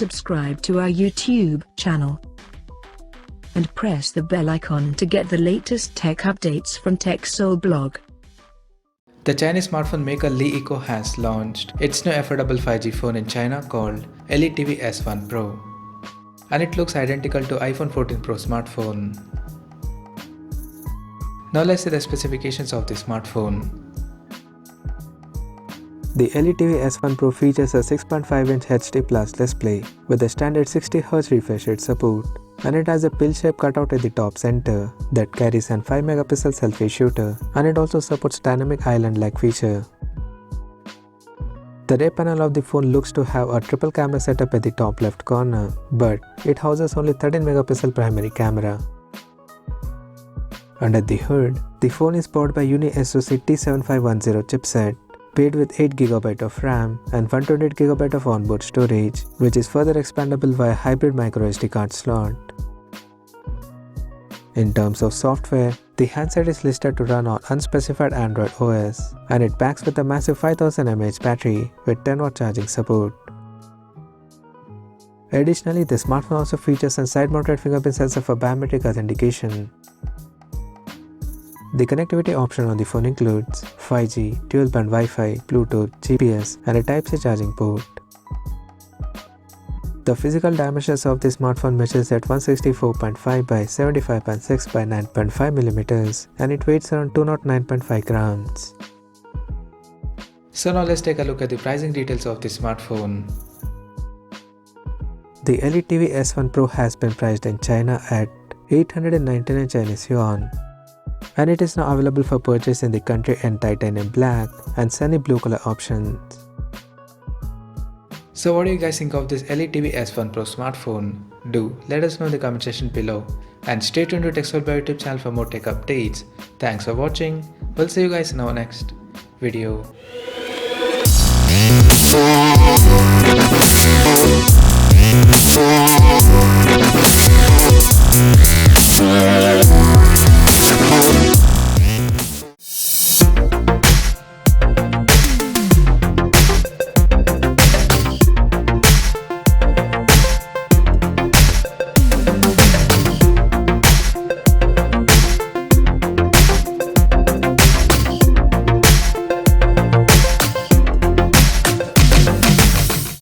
subscribe to our YouTube channel and press the bell icon to get the latest tech updates from TechSole blog. The Chinese smartphone maker Letv has launched its new affordable 5G phone in China called Letv S1 Pro. And it looks identical to iPhone 14 Pro smartphone. Now let's see the specifications of the smartphone. The Letv S1 Pro features a 6.5-inch HD Plus display with a standard 60Hz refresh rate support, and it has a pill-shaped cutout at the top center that carries an 5-megapixel selfie shooter, and it also supports dynamic island-like feature. The rear panel of the phone looks to have a triple camera setup at the top left corner, but it houses only 13-megapixel primary camera. Under the hood, the phone is powered by Unisoc T7510 chipset, paired with 8GB of RAM and 128GB of onboard storage, which is further expandable via hybrid microSD card slot. In terms of software, the handset is listed to run on unspecified Android OS, and it packs with a massive 5000 mAh battery with 10W charging support. Additionally, the smartphone also features a side-mounted fingerprint sensor for biometric authentication. The connectivity option on the phone includes 5G, dual-band Wi-Fi, Bluetooth, GPS, and a Type-C charging port. The physical dimensions of the smartphone measures at 164.5 by 75.6 by 9.5 mm, and it weighs around 209.5 grams. So now let's take a look at the pricing details of the smartphone. The Letv S1 Pro has been priced in China at 899 Chinese yuan. And it is now available for purchase in the country in titanium black and sunny blue color options. So what do you guys think of this Letv S1 Pro smartphone? Do let us know in the comment section below, and stay tuned to TechSole YouTube channel for more tech updates. Thanks for watching. We'll see you guys in our next video.